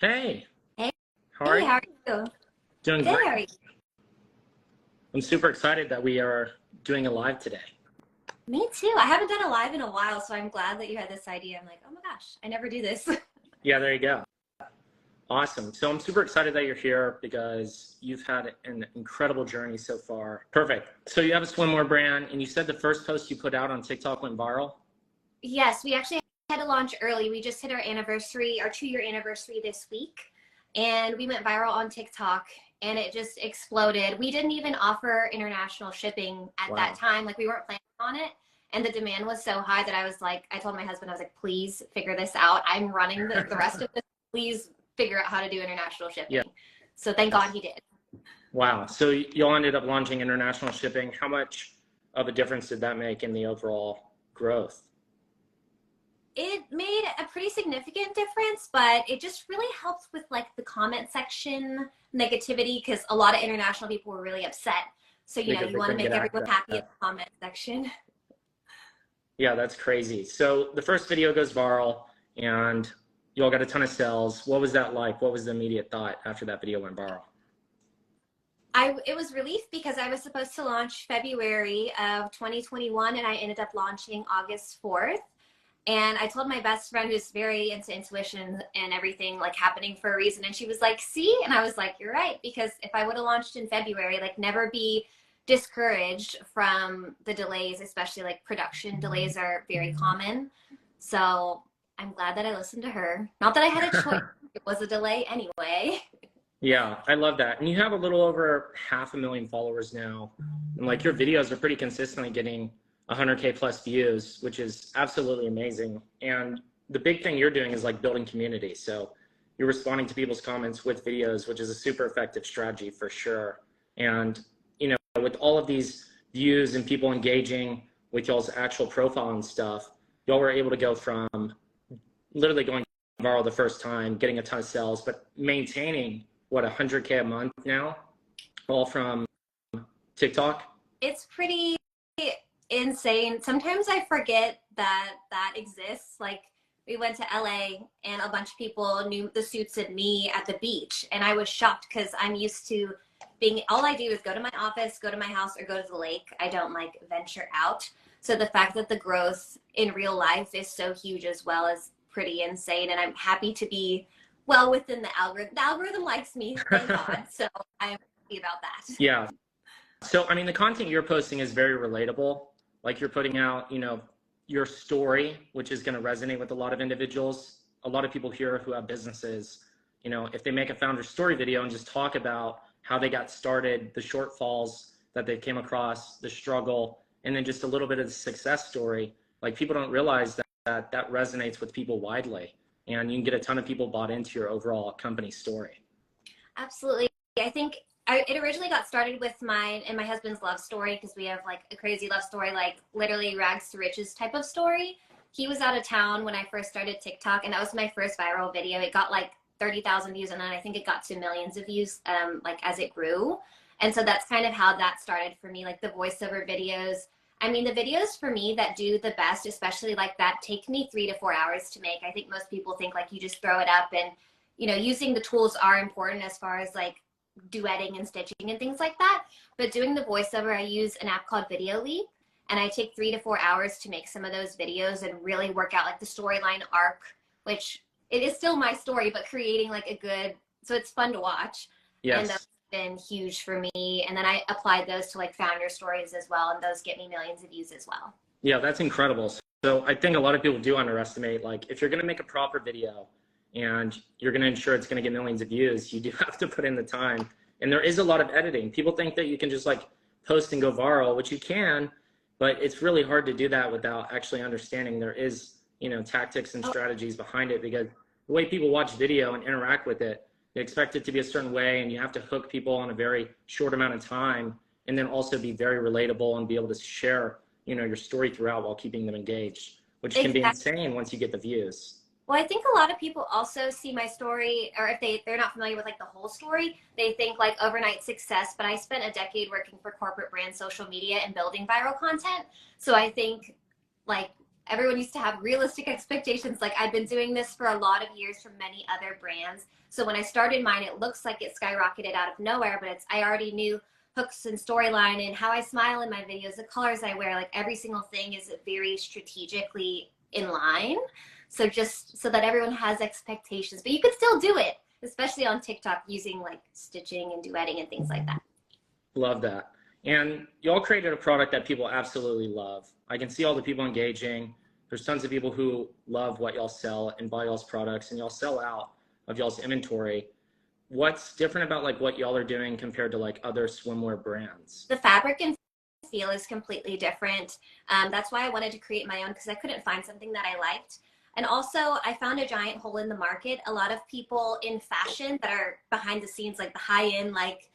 Hey, Hey, how are hey, you? how are you? Doing Good, great. how are you? I'm super excited that we are doing a live today. Me too. I haven't done a live in a while, so I'm glad that you had this idea. I'm like, oh my gosh, I never do this. Yeah, there you go. Awesome. So I'm super excited that you're here because you've had an incredible journey so far. Perfect. So you have a swimwear brand, and you said the first post you put out on TikTok went viral. Yes, we actually had to launch early. We just hit our anniversary, our 2-year anniversary this week, and we went viral on TikTok and it just exploded. We didn't even offer international shipping at that Wow. time. Like we weren't planning on it. And the demand was so high that I was like, I told my husband, I was like, please figure this out. I'm running the rest of this. Please figure out how to do international Yeah. shipping. So thank God he did. Wow. So y'all ended up launching international shipping. How much of a difference did that make in the overall growth? It made a pretty significant difference, but it just really helped with like the comment section negativity because a lot of international people were really upset. So, Because you they want to couldn't get make everyone access. happy in the comment section. Yeah, that's crazy. So the first video goes viral and you all got a ton of sales. What was that like? What was the immediate thought after that video went viral? It was relief because I was supposed to launch February of 2021 and I ended up launching August 4th. And I told my best friend who's very into intuition and everything like happening for a reason. And she was like, see? And I was like, you're right. Because if I would have launched in February, like never be discouraged from the delays, especially like production delays are very common. So I'm glad that I listened to her. Not that I had a choice. It was a delay anyway. Yeah, I love that. And you have a little over 500,000 followers now. And like your videos are pretty consistently getting 100K plus views, which is absolutely amazing. And the big thing you're doing is like building community. So you're responding to people's comments with videos, which is a super effective strategy for sure. And, with all of these views and people engaging with y'all's actual profile and stuff, y'all were able to go from literally going viral the first time, getting a ton of sales, but maintaining what 100K a month now, all from TikTok. It's pretty insane. Sometimes I forget that that exists. Like we went to LA and a bunch of people knew the Suits and me at the beach, and I was shocked because I'm used to being all I do is go to my office, go to my house, or go to the lake. I don't like venture out. So the fact that the growth in real life is so huge as well is pretty insane, and I'm happy to be well within the algorithm. The algorithm likes me, thank God. So I'm happy about that. Yeah. So, I mean, the content you're posting is very relatable. Like you're putting out, your story, which is going to resonate with a lot of individuals. A lot of people here who have businesses, if they make a founder story video and just talk about how they got started, the shortfalls that they came across, the struggle, and then just a little bit of the success story, like people don't realize that resonates with people widely. And you can get a ton of people bought into your overall company story. Absolutely. I think it originally got started with mine and my husband's love story because we have like a crazy love story, like literally rags to riches type of story. He was out of town when I first started TikTok, and that was my first viral video. It got like 30,000 views, and then I think it got to millions of views like as it grew. And so that's kind of how that started for me, like the voiceover videos. I mean, the videos for me that do the best, especially like that, take me 3 to 4 hours to make. I think most people think like you just throw it up and using the tools are important as far as like duetting and stitching and things like that. But doing the voiceover, I use an app called Video Leap, and I take 3 to 4 hours to make some of those videos and really work out like the storyline arc, which it is still my story, but creating like a good, so it's fun to watch. And that's Yes. been huge for me. And then I applied those to like founder stories as well, and those get me millions of views as well. Yeah, that's incredible. So I think a lot of people do underestimate, like if you're going to make a proper video and you're going to ensure it's going to get millions of views, you do have to put in the time. And there is a lot of editing. People think that you can just like post and go viral, which you can, but it's really hard to do that without actually understanding there is, tactics and strategies behind it, because the way people watch video and interact with it, they expect it to be a certain way, and you have to hook people in a very short amount of time, and then also be very relatable and be able to share your story throughout while keeping them engaged, which can be Exactly. insane once you get the views. Well, I think a lot of people also see my story, or if they're not familiar with like the whole story, they think like overnight success. But I spent a decade working for corporate brand social media and building viral content. So I think like everyone used to have realistic expectations. Like I've been doing this for a lot of years for many other brands. So when I started mine, it looks like it skyrocketed out of nowhere, but I already knew hooks and storyline and how I smile in my videos, the colors I wear, like every single thing is very strategically in line. So just so that everyone has expectations, but you could still do it, especially on TikTok using like stitching and duetting and things like that. Love that. And you all created a product that people absolutely love. I can see all the people engaging. There's tons of people who love what y'all sell and buy y'all's products, and y'all sell out of y'all's inventory. What's different about like what y'all are doing compared to like other swimwear brands? The fabric and feel is completely different. That's why I wanted to create my own, because I couldn't find something that I liked. And also I found a giant hole in the market. A lot of people in fashion that are behind the scenes, like the high end, like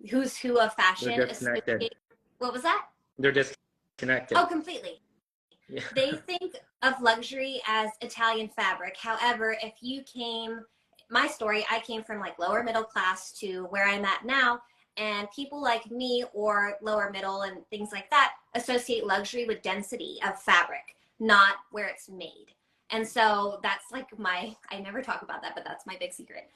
who's who of fashion. They're disconnected. What was that? They're disconnected. Oh, completely. Yeah. They think of luxury as Italian fabric. However, if you my story, I came from like lower middle class to where I'm at now. And people like me or lower middle and things like that associate luxury with density of fabric, not where it's made. And so that's like I never talk about that, but that's my big secret.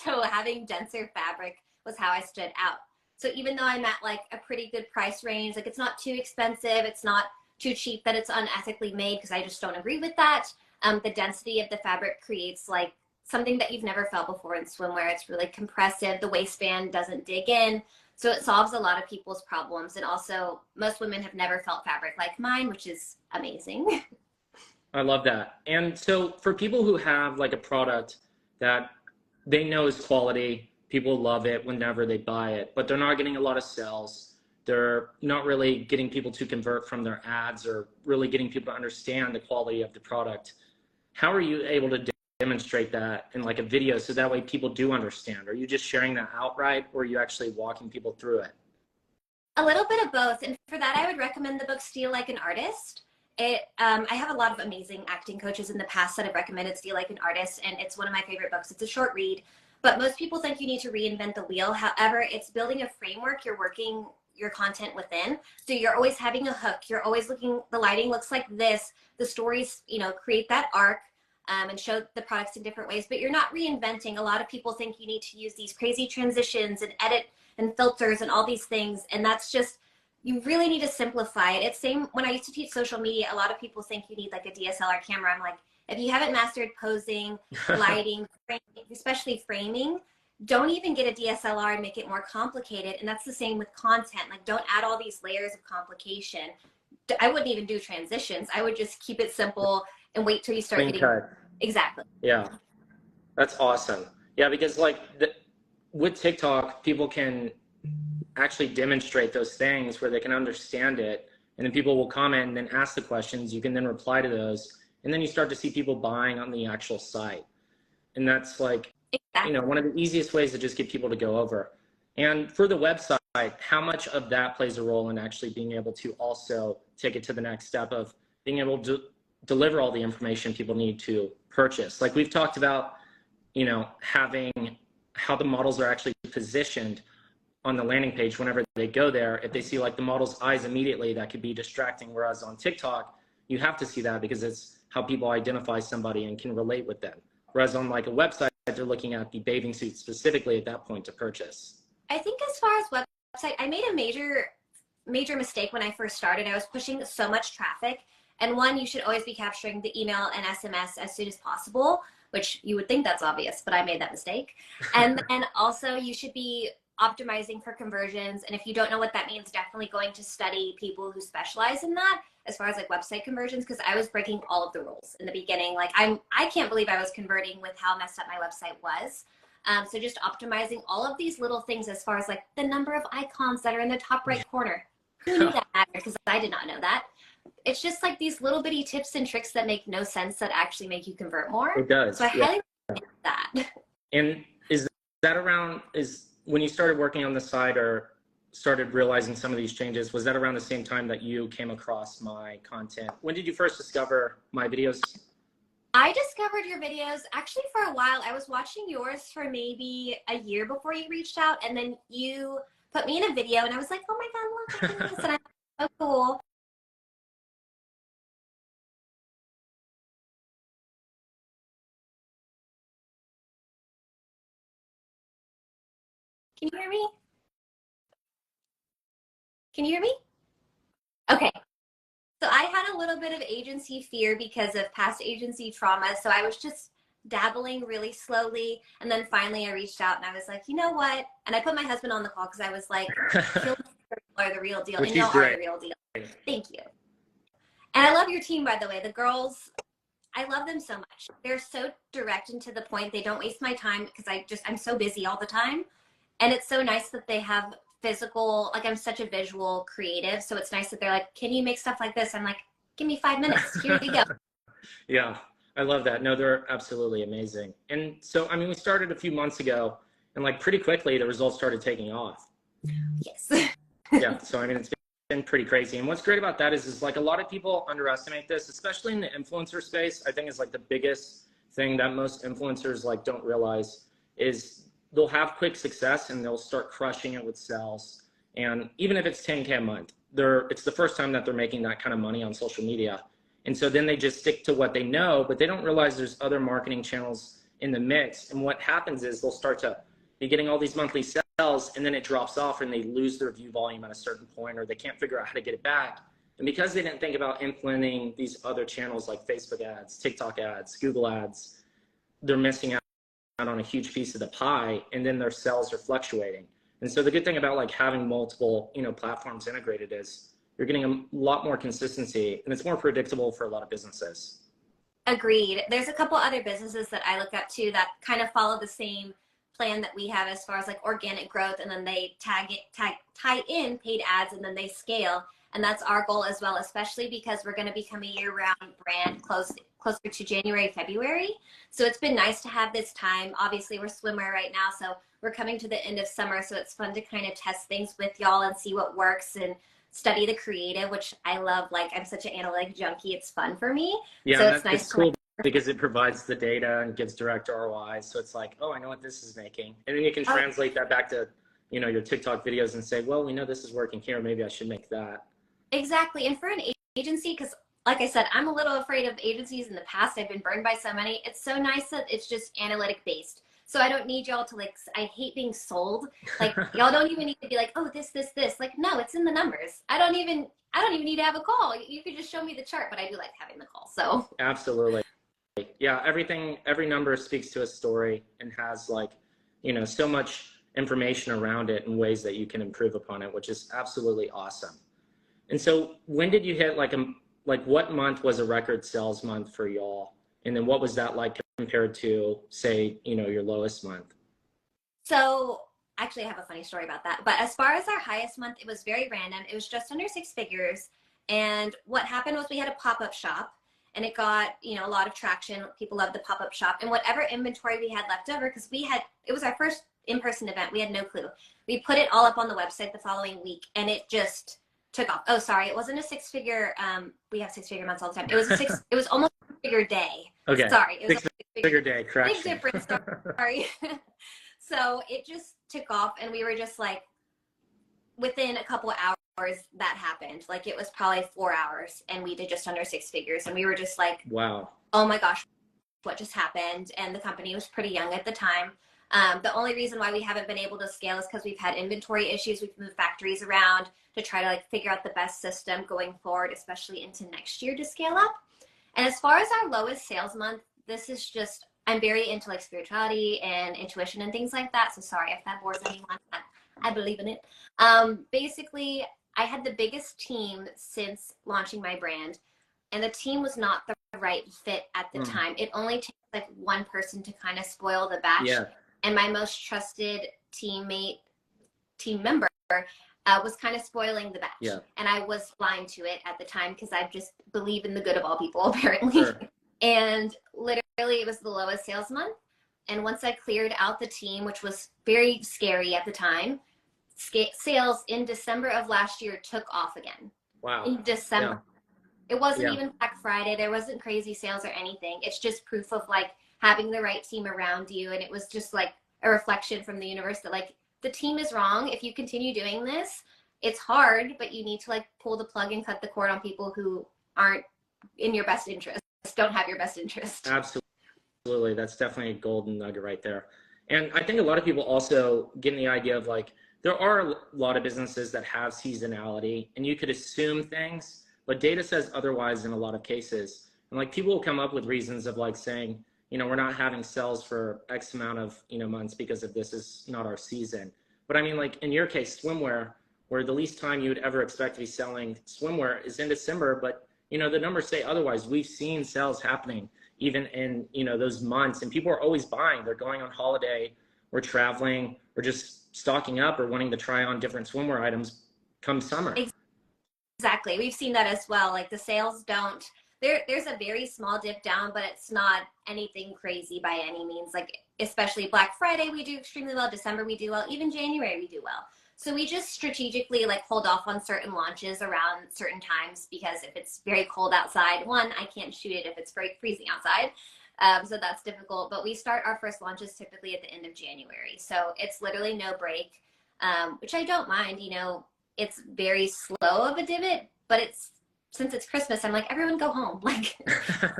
So having denser fabric was how I stood out. So even though I'm at like a pretty good price range, like it's not too expensive, it's not too cheap that it's unethically made, because I just don't agree with that. The density of the fabric creates like something that you've never felt before in swimwear. It's really compressive. The waistband doesn't dig in. So it solves a lot of people's problems. And also most women have never felt fabric like mine, which is amazing. I love that. And so for people who have like a product that they know is quality, people love it whenever they buy it, but they're not getting a lot of sales. They're not really getting people to convert from their ads or really getting people to understand the quality of the product. How are you able to demonstrate that in like a video so that way people do understand? Are you just sharing that outright, or are you actually walking people through it? A little bit of both. And for that, I would recommend the book Steal Like an Artist. I have a lot of amazing acting coaches in the past that have recommended Steal Like an Artist, and it's one of my favorite books. It's a short read, but most people think you need to reinvent the wheel. However, it's building a framework you're working your content within. So you're always having a hook. You're always looking, the lighting looks like this. The stories, create that arc and show the products in different ways, but you're not reinventing. A lot of people think you need to use these crazy transitions and edit and filters and all these things. And that's just, you really need to simplify it. It's same when I used to teach social media, a lot of people think you need like a DSLR camera. I'm like, if you haven't mastered posing, lighting, framing, especially framing, don't even get a DSLR and make it more complicated. And that's the same with content. Like, don't add all these layers of complication. I wouldn't even do transitions. I would just keep it simple and wait till you start getting cut. Exactly. Yeah, that's awesome. Yeah, because like with TikTok, people can actually demonstrate those things where they can understand it, and then people will comment and then ask the questions. You can then reply to those, and then you start to see people buying on the actual site. And that's like, exactly, one of the easiest ways to just get people to go over. And for the website, how much of that plays a role in actually being able to also take it to the next step of being able to deliver all the information people need to purchase? Like we've talked about, having how the models are actually positioned on the landing page whenever they go there. If they see like the model's eyes immediately, that could be distracting. Whereas on TikTok, you have to see that because it's how people identify somebody and can relate with them. Whereas on like a website, they're looking at the bathing suit specifically at that point to purchase. I think as far as website, I made a major mistake when I first started. I was pushing so much traffic. And one, you should always be capturing the email and SMS as soon as possible, which you would think that's obvious, but I made that mistake. And then also you should be optimizing for conversions. And if you don't know what that means, definitely going to study people who specialize in that as far as like website conversions, because I was breaking all of the rules in the beginning. Like I can't believe I was converting with how messed up my website was. So just optimizing all of these little things as far as like the number of icons that are in the top right corner. Who knew that matter? Because I did not know that. It's just like these little bitty tips and tricks that make no sense that actually make you convert more. It does. So I highly recommend that. And is that when you started working on the site or started realizing some of these changes, was that around the same time that you came across my content? When did you first discover my videos? I discovered your videos actually for a while. I was watching yours for maybe a year before you reached out, and then you put me in a video and I was like, oh my God, look at this. And I'm so cool. Can you hear me? Can you hear me? Okay. So I had a little bit of agency fear because of past agency trauma. So I was just dabbling really slowly. And then finally I reached out and I was like, you know what? And I put my husband on the call because I was like, feel are the real deal. Which And he's y'all are great. the real deal. Thank you. And I love your team, by the way. The girls, I love them so much. They're so direct and to the point. They don't waste my time because I'm so busy all the time. And it's so nice that they have physical, like I'm such a visual creative. So it's nice that they're like, can you make stuff like this? I'm like, give me 5 minutes. Here you go. Yeah, I love that. No, they're absolutely amazing. And so, I mean, we started a few months ago and like pretty quickly the results started taking off. Yes. Yeah. So, I mean, it's been pretty crazy. And what's great about that is like a lot of people underestimate this, especially in the influencer space. I think is like the biggest thing that most influencers like don't realize is they'll have quick success and they'll start crushing it with sales. And even if it's 10K a month, it's the first time that they're making that kind of money on social media. And so then they just stick to what they know, but they don't realize there's other marketing channels in the mix. And what happens is they'll start to be getting all these monthly sales and then it drops off and they lose their view volume at a certain point or they can't figure out how to get it back. And because they didn't think about implementing these other channels like Facebook ads, TikTok ads, Google ads, they're missing out on a huge piece of the pie, and then their sales are fluctuating. And so the good thing about like having multiple, platforms integrated is you're getting a lot more consistency and it's more predictable for a lot of businesses. Agreed. There's a couple other businesses that I look up to that kind of follow the same plan that we have as far as like organic growth, and then they tie in paid ads, and then they scale. And that's our goal as well, especially because we're going to become a year-round brand closer to January, February. So it's been nice to have this time. Obviously, we're swimwear right now, so we're coming to the end of summer. So it's fun to kind of test things with y'all and see what works and study the creative, which I love. Like I'm such an analytic junkie. It's fun for me. Yeah, so it's nice. It's cool because it provides the data and gives direct ROI. So it's like, oh, I know what this is making. And then you can translate that back to, your TikTok videos and say, well, we know this is working here. Maybe I should make that. Exactly. And for an agency, because like I said, I'm a little afraid of agencies in the past. I've been burned by so many. It's so nice that it's just analytic based. So I don't need y'all to I hate being sold. Like y'all don't even need to be like, oh, this. Like, no, it's in the numbers. I don't even need to have a call. You could just show me the chart, but I do like having the call. So absolutely. Yeah. Every number speaks to a story and has so much information around it and ways that you can improve upon it, which is absolutely awesome. And so when did you hit what month was a record sales month for y'all? And then what was that like compared to, say, your lowest month? So actually I have a funny story about that. But as far as our highest month, it was very random. It was just under 6 figures. And what happened was we had a pop-up shop and it got, a lot of traction. People loved the pop-up shop, and whatever inventory we had left over, because it was our first in-person event. We had no clue. We put it all up on the website the following week and it just took off. Oh, sorry. It wasn't a 6-figure. We have 6-figure months all the time. It was it was almost a 6-figure day. Okay. Sorry. It was six-figure day. Correct. Big difference. Sorry. So it just took off, and we were just like, within a couple of hours that happened. Like it was probably 4 hours, and we did just under 6 figures, and we were just like, wow. Oh my gosh, what just happened? And the company was pretty young at the time. The only reason why we haven't been able to scale is because we've had inventory issues. We've moved factories around to try to figure out the best system going forward, especially into next year to scale up. And as far as our lowest sales month, this is just, I'm very into spirituality and intuition and things like that. So sorry if that bores anyone. I believe in it. Basically, I had the biggest team since launching my brand, and the team was not the right fit at the time. It only takes one person to kind of spoil the batch. Yeah. And my most trusted team member was kind of spoiling the batch. Yeah. And I was blind to it at the time because I just believe in the good of all people, apparently. Sure. And literally it was the lowest sales month. And once I cleared out the team, which was very scary at the time, sales in December of last year took off again. Wow. In December. Yeah. It wasn't even Black Friday. There wasn't crazy sales or anything. It's just proof of having the right team around you. And it was just a reflection from the universe that the team is wrong. If you continue doing this, it's hard, but you need to pull the plug and cut the cord on people who aren't in your best interest, don't have your best interest. Absolutely. That's definitely a golden nugget right there. And I think a lot of people also get the idea of like, there are a lot of businesses that have seasonality and you could assume things, but data says otherwise in a lot of cases. And like people will come up with reasons of like saying, we're not having sales for X amount of, months because of this is not our season. But I mean, like in your case, swimwear, where the least time you would ever expect to be selling swimwear is in December, but the numbers say otherwise. We've seen sales happening even in, those months, and people are always buying. They're going on holiday or traveling or just stocking up or wanting to try on different swimwear items come summer. Exactly. We've seen that as well. Like the sales don't, there's a very small dip down, but it's not anything crazy by any means. Like especially Black Friday, we do extremely well. December, we do well. Even January, we do well. So we just strategically like hold off on certain launches around certain times, because if it's very cold outside, one, I can't shoot it if it's freezing outside. So that's difficult, but we start our first launches typically at the end of January. So it's literally no break, which I don't mind. It's very slow of a divot, but since it's Christmas, I'm like, everyone go home, like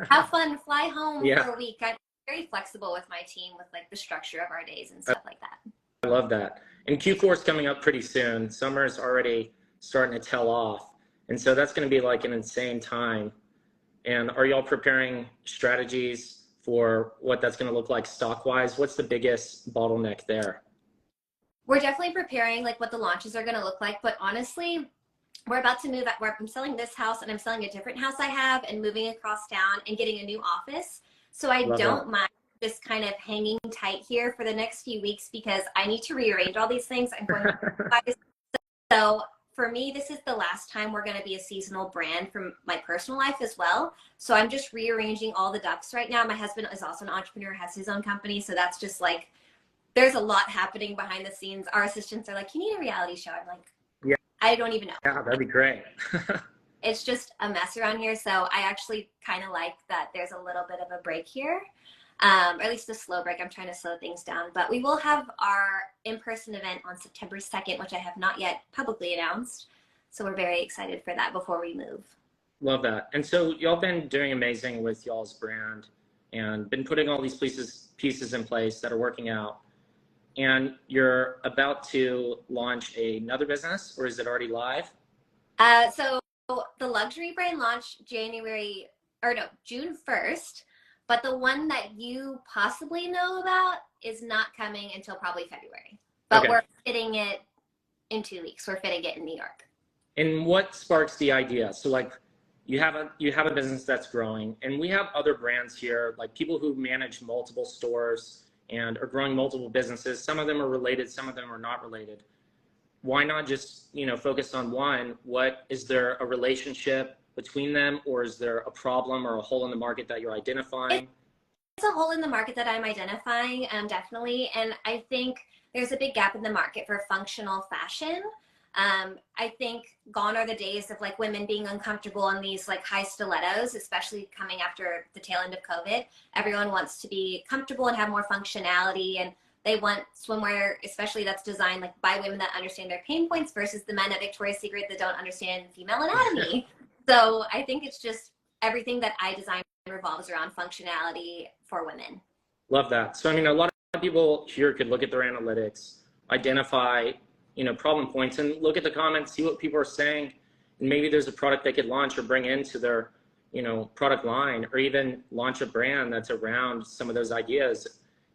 have fun, fly home for a week. I'm very flexible with my team with like the structure of our days and stuff like that. I love that. And Q4 is coming up pretty soon. Summer is already starting to tail off. And so that's going to be like an insane time. And are y'all preparing strategies for what that's going to look like stock wise? What's the biggest bottleneck there? We're definitely preparing like what the launches are going to look like. But honestly, we're about to move at where I'm selling this house and I'm selling a different house I have and moving across town and getting a new office. So I don't mind just kind of hanging tight here for the next few weeks because I need to rearrange all these things. I'm going to so for me, this is the last time we're going to be a seasonal brand from my personal life as well. So I'm just rearranging all the ducks right now. My husband is also an entrepreneur, has his own company. So that's just like, there's a lot happening behind the scenes. Our assistants are like, you need a reality show. I'm like, yeah, I don't even know. Yeah, that'd be great. It's just a mess around here. So I actually kind of like that there's a little bit of a break here. Or at least a slow break. I'm trying to slow things down. But we will have our in-person event on September 2nd, which I have not yet publicly announced. So we're very excited for that before we move. Love that. And so y'all been doing amazing with y'all's brand and been putting all these pieces in place that are working out. And you're about to launch another business, or is it already live? So the luxury brand launched June 1st. But the one that you possibly know about is not coming until probably February. But we're fitting it in 2 weeks. We're fitting it in New York. And what sparks the idea? So like you have a business that's growing, and we have other brands here, like people who manage multiple stores and are growing multiple businesses. Some of them are related, some of them are not related. Why not just, focus on one? What is there a relationship between them, or is there a problem or a hole in the market that you're identifying? It's a hole in the market that I'm identifying, definitely. And I think there's a big gap in the market for functional fashion. I think gone are the days of like women being uncomfortable in these like high stilettos, especially coming after the tail end of COVID. Everyone wants to be comfortable and have more functionality, and they want swimwear, especially that's designed like by women that understand their pain points versus the men at Victoria's Secret that don't understand female anatomy. So I think it's just everything that I design revolves around functionality for women. Love that. So, I mean, a lot of people here could look at their analytics, identify, problem points, and look at the comments, see what people are saying. And maybe there's a product they could launch or bring into their, product line, or even launch a brand that's around some of those ideas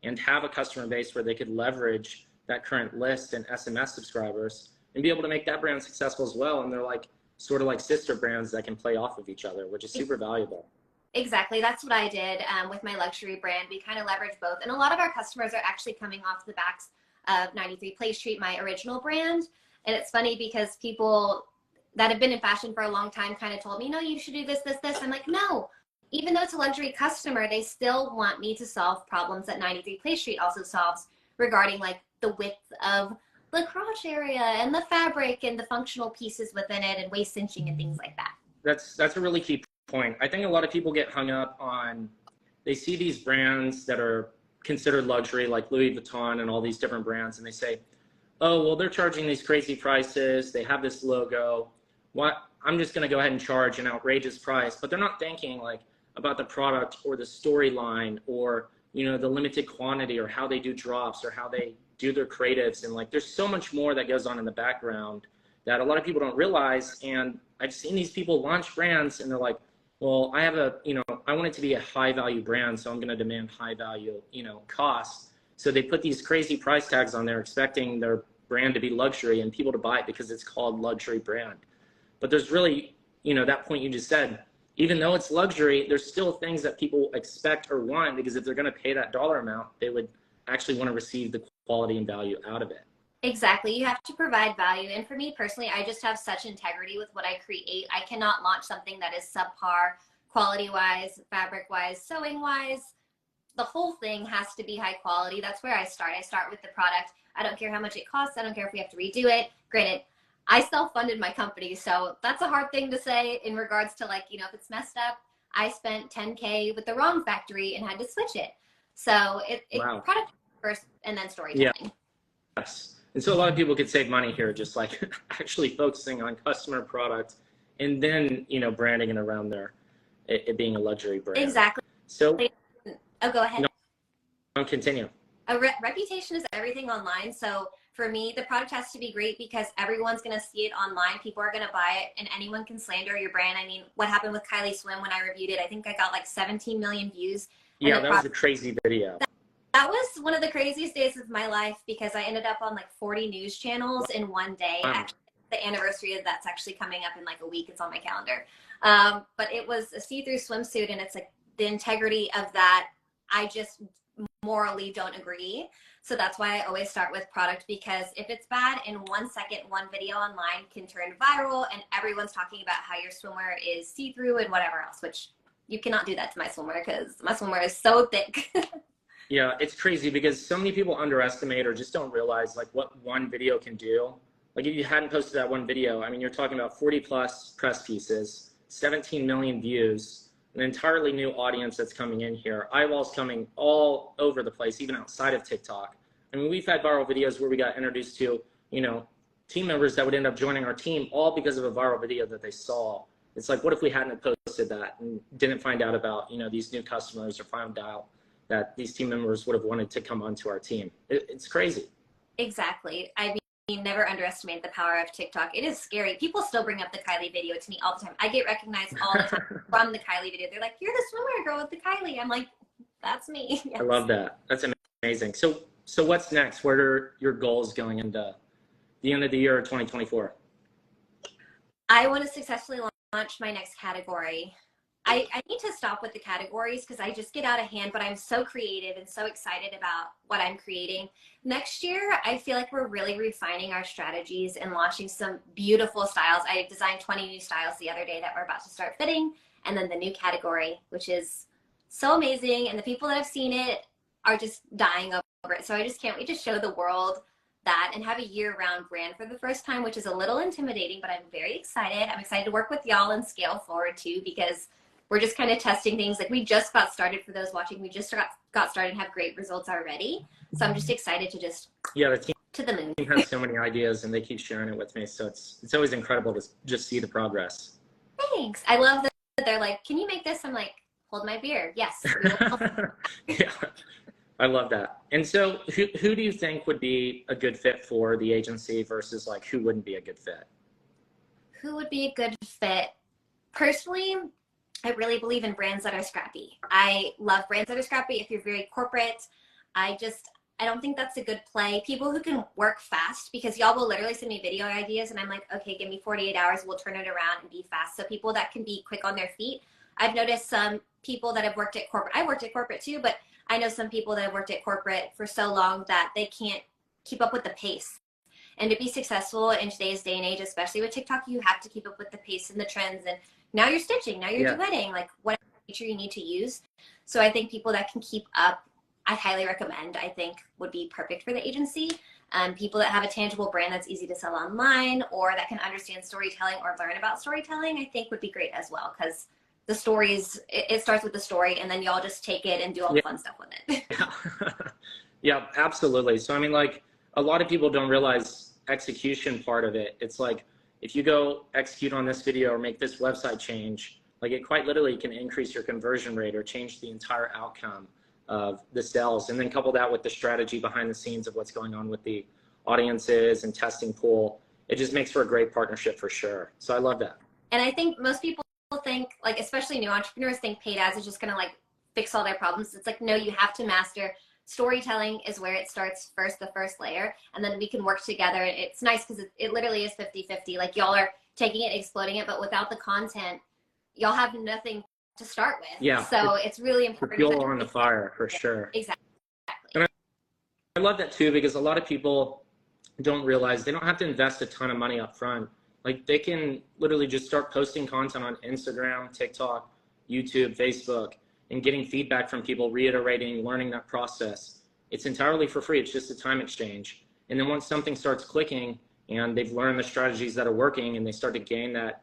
and have a customer base where they could leverage that current list and SMS subscribers and be able to make that brand successful as well. And they're like, sort of like sister brands that can play off of each other, which is super valuable. Exactly. That's what I did with my luxury brand. We kind of leverage both. And a lot of our customers are actually coming off the backs of 93 Place Street, my original brand. And it's funny because people that have been in fashion for a long time kind of told me, no, you should do this, this, this. I'm like, no. Even though it's a luxury customer, they still want me to solve problems that 93 Place Street also solves regarding like the width of the crotch area and the fabric and the functional pieces within it and waist cinching and things like that. That's a really key point. I think a lot of people get hung up on, they see these brands that are considered luxury like Louis Vuitton and all these different brands, and they say, oh, well, they're charging these crazy prices. They have this logo. I'm just going to go ahead and charge an outrageous price. But they're not thinking like about the product or the storyline or the limited quantity, or how they do drops, or how they do their creatives. And like, there's so much more that goes on in the background that a lot of people don't realize. And I've seen these people launch brands and they're like, well, I have I want it to be a high value brand, so I'm going to demand high value, costs. So they put these crazy price tags on there expecting their brand to be luxury and people to buy it because it's called luxury brand. But there's really, that point you just said, even though it's luxury, there's still things that people expect or want, because if they're going to pay that dollar amount, they would actually want to receive the quality and value out of it. Exactly. You have to provide value. And for me personally, I just have such integrity with what I create. I cannot launch something that is subpar, quality-wise, fabric-wise, sewing-wise. The whole thing has to be high quality. That's where I start. I start with the product. I don't care how much it costs. I don't care if we have to redo it. Granted, I self-funded my company, so that's a hard thing to say in regards to, like, if it's messed up. I spent $10K with the wrong factory and had to switch it. So Wow. Product first and then storytelling. Yeah. Yes. And so a lot of people could save money here, just like actually focusing on customer product and then, branding it around it being a luxury brand. Exactly. So, go ahead. No, continue. A reputation is everything online. So for me, the product has to be great because everyone's going to see it online. People are going to buy it, and anyone can slander your brand. I mean, what happened with Kylie Swim when I reviewed it? I think I got like 17 million views. Yeah, that was a crazy video. That was one of the craziest days of my life because I ended up on like 40 news channels in one day. Wow. Actually, the anniversary of that's actually coming up in like a week. It's on my calendar. But it was a see-through swimsuit, and it's like the integrity of that. I just morally don't agree. So that's why I always start with product, because if it's bad, in 1 second, one video online can turn viral and everyone's talking about how your swimwear is see-through and whatever else, which you cannot do that to my swimwear because my swimwear is so thick. Yeah, it's crazy because so many people underestimate or just don't realize like what one video can do. Like if you hadn't posted that one video, I mean, you're talking about 40 plus press pieces, 17 million views, an entirely new audience that's coming in here, eyeballs coming all over the place, even outside of TikTok. I mean, we've had viral videos where we got introduced to, team members that would end up joining our team all because of a viral video that they saw. It's like, what if we hadn't posted that and didn't find out about, these new customers, or found out that these team members would have wanted to come onto our team? It's crazy. Exactly. I mean, never underestimate the power of TikTok. It is scary. People still bring up the Kylie video to me all the time. I get recognized all the time from the Kylie video. They're like, "You're the swimwear girl with the Kylie." I'm like, "That's me." Yes. I love that. That's amazing. So what's next? What are your goals going into the end of the year of 2024? I want to successfully launch my next category. I need to stop with the categories because I just get out of hand, but I'm so creative and so excited about what I'm creating. Next year, I feel like we're really refining our strategies and launching some beautiful styles. I designed 20 new styles the other day that we're about to start fitting, and then the new category, which is so amazing. And the people that have seen it are just dying over it. So I just can't wait to show the world that and have a year-round brand for the first time, which is a little intimidating, but I'm very excited. I'm excited to work with y'all and scale forward too, because we're just kind of testing things. Like we just got started. For those watching, we just got started and have great results already. So I'm just excited to just the team to the moon. Has so many ideas and they keep sharing it with me. So it's always incredible to just see the progress. Thanks. I love that they're like, "Can you make this?" I'm like, "Hold my beer." Yes. Yeah, I love that. And so who do you think would be a good fit for the agency versus like who wouldn't be a good fit? Who would be a good fit? Personally, I really believe in brands that are scrappy. I love brands that are scrappy. If you're very corporate, I don't think that's a good play. People who can work fast, because y'all will literally send me video ideas and I'm like, okay, give me 48 hours. We'll turn it around and be fast. So people that can be quick on their feet. I've noticed some people that have worked at corporate. I worked at corporate too, but I know some people that have worked at corporate for so long that they can't keep up with the pace. And to be successful in today's day and age, especially with TikTok, you have to keep up with the pace and the trends. And now you're stitching, now you're duetting, like whatever feature you need to use. So I think people that can keep up, I highly recommend, I think would be perfect for the agency. People that have a tangible brand that's easy to sell online, or that can understand storytelling or learn about storytelling, I think would be great as well. Because the stories, it starts with the story, and then y'all just take it and do all the fun stuff with it. Yeah, absolutely. So I mean, like, a lot of people don't realize execution part of it. It's like, if you go execute on this video or make this website change, like it quite literally can increase your conversion rate or change the entire outcome. of the sales, and then couple that with the strategy behind the scenes of what's going on with the audiences and testing pool. It just makes for a great partnership for sure. So I love that. And I think most people think, like, especially new entrepreneurs, think paid ads is just going to like fix all their problems. It's like, no, you have to master storytelling is where it starts first, the first layer, and then we can work together. It's nice because it literally is 50-50. Like, y'all are taking it, exploding it, but without the content, y'all have nothing to start with. Yeah. So it's really important. Fuel on the fire for sure. Exactly. And I love that too, because a lot of people don't realize they don't have to invest a ton of money up front. Like, they can literally just start posting content on Instagram, TikTok, YouTube, Facebook, and getting feedback from people, reiterating, learning that process. It's entirely for free. It's just a time exchange. And then once something starts clicking and they've learned the strategies that are working and they start to gain that,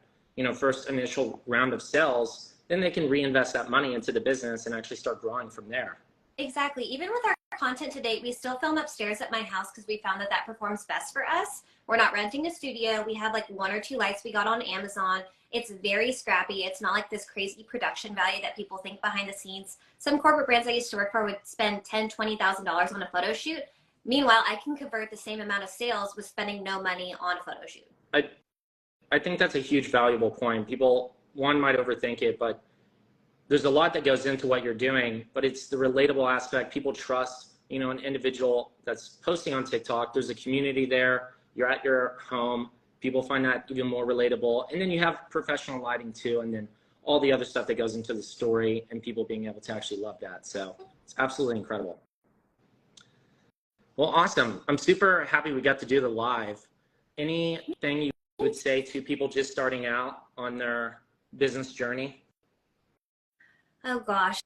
first initial round of sales, then they can reinvest that money into the business and actually start growing from there. Exactly. Even with our content to date, we still film upstairs at my house because we found that performs best for us. We're not renting a studio. We have like 1 or 2 lights we got on Amazon. It's very scrappy. It's not like this crazy production value that people think behind the scenes. Some corporate brands I used to work for would spend $10,000, $20,000 on a photo shoot. Meanwhile, I can convert the same amount of sales with spending no money on a photo shoot. I think that's a huge valuable point. People, one, might overthink it, but there's a lot that goes into what you're doing, but it's the relatable aspect. People trust, an individual that's posting on TikTok. There's a community there. You're at your home. People find that even more relatable. And then you have professional lighting too, and then all the other stuff that goes into the story and people being able to actually love that. So it's absolutely incredible. Well, awesome. I'm super happy we got to do the live. Anything you would say to people just starting out on their business journey? Oh gosh,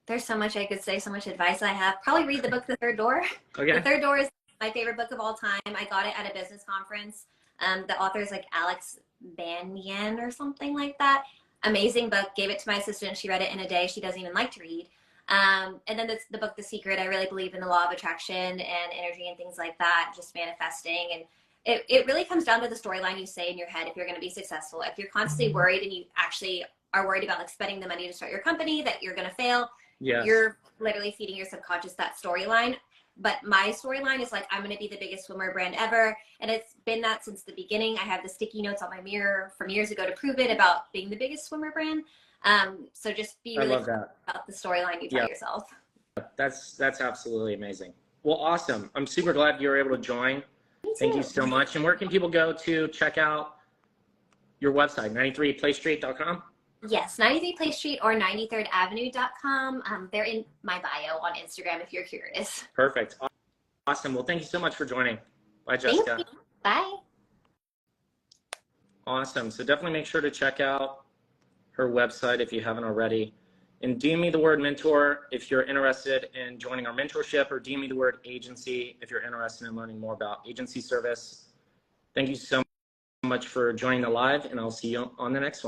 there's so much I could say, so much advice I have. Probably read the book, The Third Door. Okay. The Third Door is my favorite book of all time. I got it at a business conference. The author is like Alex Banyan or something like that. Amazing book. Gave it to my assistant. She read it in a day. She doesn't even like to read. And then the book, The Secret. I really believe in the law of attraction and energy and things like that, just manifesting. And it really comes down to the storyline you say in your head if you're going to be successful. If you're constantly worried and you actually are worried about like spending the money to start your company, that you're going to fail, yes, you're literally feeding your subconscious that storyline. But my storyline is like, I'm going to be the biggest swimwear brand ever. And it's been that since the beginning. I have the sticky notes on my mirror from years ago to prove it about being the biggest swimwear brand. So just be really about the storyline you tell yourself. That's absolutely amazing. Well, awesome. I'm super glad you were able to join. Thank you so much. And where can people go to check out your website, 93playstraight.com? Yes, 93 Place Street or 93rdavenue.com. They're in my bio on Instagram if you're curious. Perfect. Awesome. Well, thank you so much for joining. Bye, Jessica. Thank you. Bye. Awesome. So definitely make sure to check out her website if you haven't already. And DM me the word mentor if you're interested in joining our mentorship, or DM me the word agency if you're interested in learning more about agency service. Thank you so much for joining the live, and I'll see you on the next one.